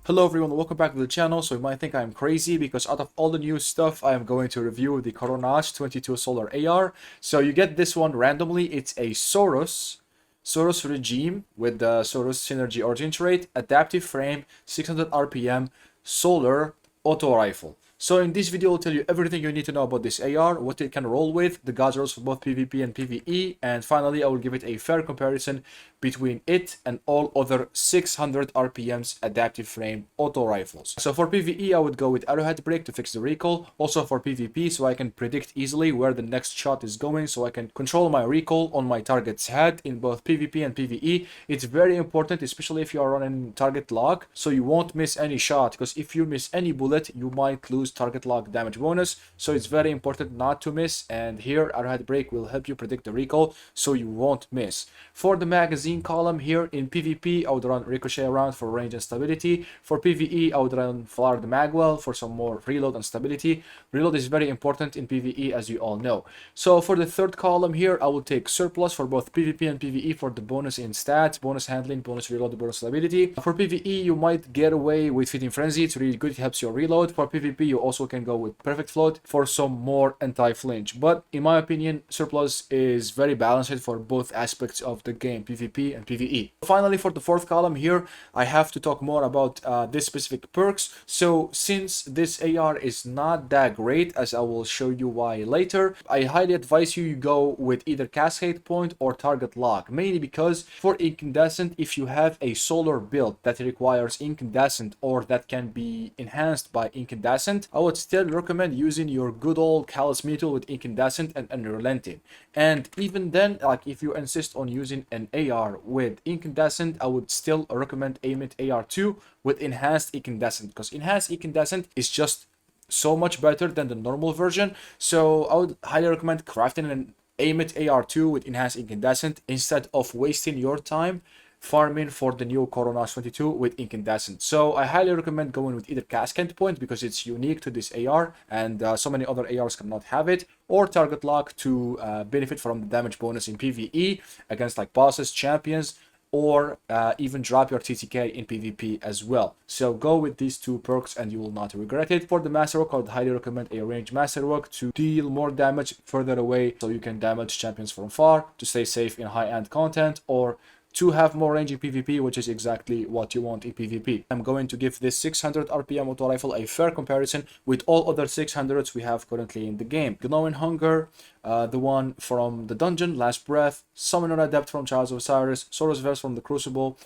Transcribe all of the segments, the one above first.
Hello everyone, welcome back to the channel. So you might think I'm crazy because out of all the new stuff, I am going to review the CORONACH-22 Solar AR. So you get this one randomly. It's a Soros regime with the Soros Synergy Origin Trait, Adaptive Frame, 600 RPM, Solar Auto Rifle. So in this video, I'll tell you everything you need to know about this AR, what it can roll with, the gauge rolls for both PvP and PvE, and finally I will give it a fair comparison between it and all other 600 RPMs adaptive frame auto rifles. So for PvE, I would go with arrowhead break to fix the recoil. Also for PvP, so I can predict easily where the next shot is going, so I can control my recoil on my target's head in both PvP and PvE. It's very important, especially if you are running target lock, so you won't miss any shot, because if you miss any bullet, you might lose target lock damage bonus. So it's very important not to miss, and here arrowhead break will help you predict the recoil so you won't miss. For the magazine column here in PvP, I would run ricochet round for range and stability. For PvE, I would run Flower the Magwell for some more reload and stability. Reload is very important in PvE, as you all know. So for the third column here, I will take surplus for both PvP and PvE for the bonus in stats, bonus handling, bonus reload, bonus stability. For PvE, you might get away with Feeding Frenzy. It's really good, it helps your reload. For PvP, you also can go with Perfect Float for some more anti-flinch. But in my opinion, surplus is very balanced for both aspects of the game, PvP and PvE. Finally, for the fourth column here, I have to talk more about this specific perks. So since this AR is not that great, as I will show you why later, I highly advise you go with either Cascade Point or Target Lock, mainly because for Incandescent, if you have a solar build that requires Incandescent or that can be enhanced by Incandescent, I would still recommend using your good old Callous Metal with Incandescent and Unrelenting. And even then, like if you insist on using an AR with Incandescent, I would still recommend Aimit AR2 with Enhanced Incandescent, because Enhanced Incandescent is just so much better than the normal version. So I would highly recommend crafting an Aimit AR2 with Enhanced Incandescent instead of wasting your time farming for the new CORONACH-22 with Incandescent. So I highly recommend going with either Cascade Point because it's unique to this AR and so many other ARs cannot have it, or Target Lock to benefit from the damage bonus in PvE against like bosses, champions, or even drop your TTK in PvP as well. So go with these two perks and you will not regret it. For the Masterwork, I would highly recommend a ranged Masterwork to deal more damage further away so you can damage champions from far to stay safe in high-end content, or to have more range in PvP, which is exactly what you want in PvP. I'm going to give this 600 RPM auto rifle a fair comparison with all other 600s we have currently in the game. Glowing Hunger, the one from the dungeon, Last Breath, Summoner Adept from Trials of Osiris, Soros Verse from the Crucible,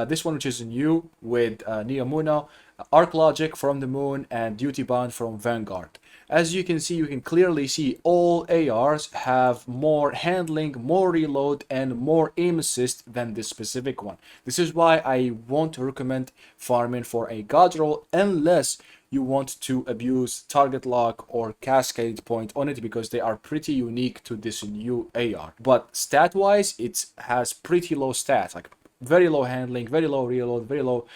this one which is new with Neomuna, Arc Logic from the Moon, and Duty Bound from Vanguard. As you can see, you can clearly see all ARs have more handling, more reload, and more aim assist than this specific one. This is why I won't recommend farming for a gauge roll unless you want to abuse Target Lock or Cascade Point on it, because they are pretty unique to this new AR. But stat-wise, it has pretty low stats, like very low handling, very low reload, very low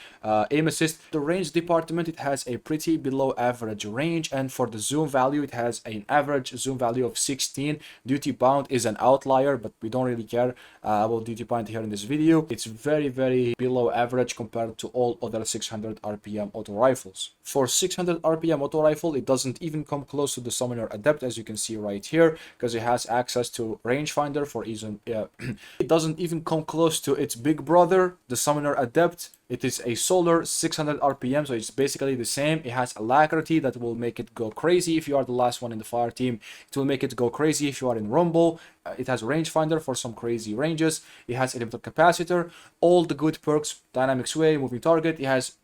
aim assist. The range department, it has a pretty below average range, and for the zoom value, it has an average zoom value of 16. Duty Bound is an outlier, but we don't really care about Duty Bound here in this video. It's very below average compared to all other 600 RPM auto rifles. For 600 RPM auto rifle, it doesn't even come close to the Summoner Adept, as you can see right here, because it has access to rangefinder for easy. It doesn't even come close to its big brother, the Summoner Adept. It is a solar 600 RPM, so it's basically the same. It has alacrity that will make it go crazy if you are the last one in the fire team. It will make it go crazy if you are in Rumble. It has rangefinder for some crazy ranges. It has elemental capacitor, all the good perks, dynamic sway, moving target. It has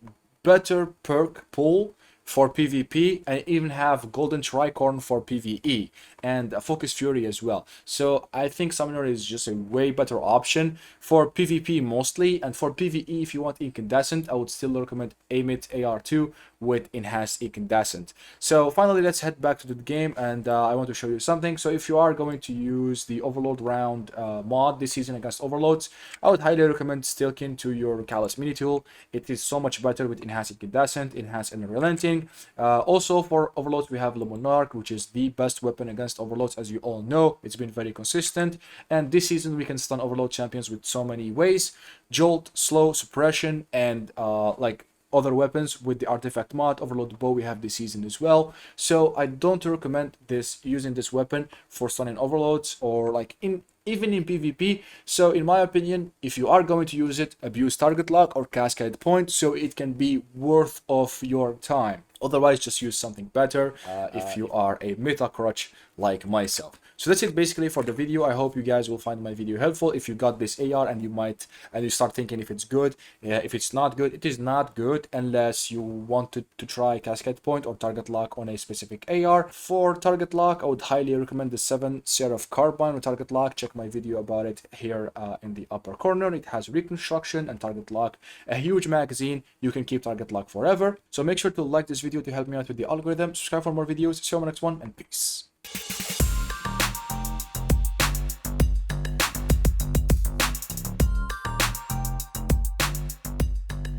better perk pull for PvP, and even have Golden Tricorn for PvE, and Focus Fury as well. So I think Summoner is just a way better option for PvP mostly, and for PvE, if you want Incandescent, I would still recommend Aimit AR2 with Enhanced Incandescent. So finally, let's head back to the game, and I want to show you something. So if you are going to use the Overload round mod this season against Overloads, I would highly recommend Stilkin to your Callous Mini Tool. It is so much better with Enhanced Incandescent, Enhanced Unrelenting. Also for Overloads, we have Le Monarch, which is the best weapon against Overloads, as you all know. It's been very consistent, and this season we can stun Overload champions with so many ways: Jolt, Slow, Suppression, and like other weapons with the artifact mod. Overload bow we have this season as well. So I don't recommend this using this weapon for stunning overloads or like even in PvP. So in my opinion, if you are going to use it, abuse target lock or cascade point so it can be worth of your time. Otherwise, just use something better if you are a meta crutch like myself. So that's it basically for the video. I hope you guys will find my video helpful. If you got this AR and you start thinking if it's good, if it's not good, it is not good unless you wanted to try cascade point or target lock on a specific AR. For target lock, I would highly recommend the 7 Seraph Carbine with target lock. Check my video about it here in the upper corner. It has reconstruction and target lock, a huge magazine. You can keep target lock forever. So make sure to like this video to help me out with the algorithm. Subscribe for more videos. See you on the next one, and peace.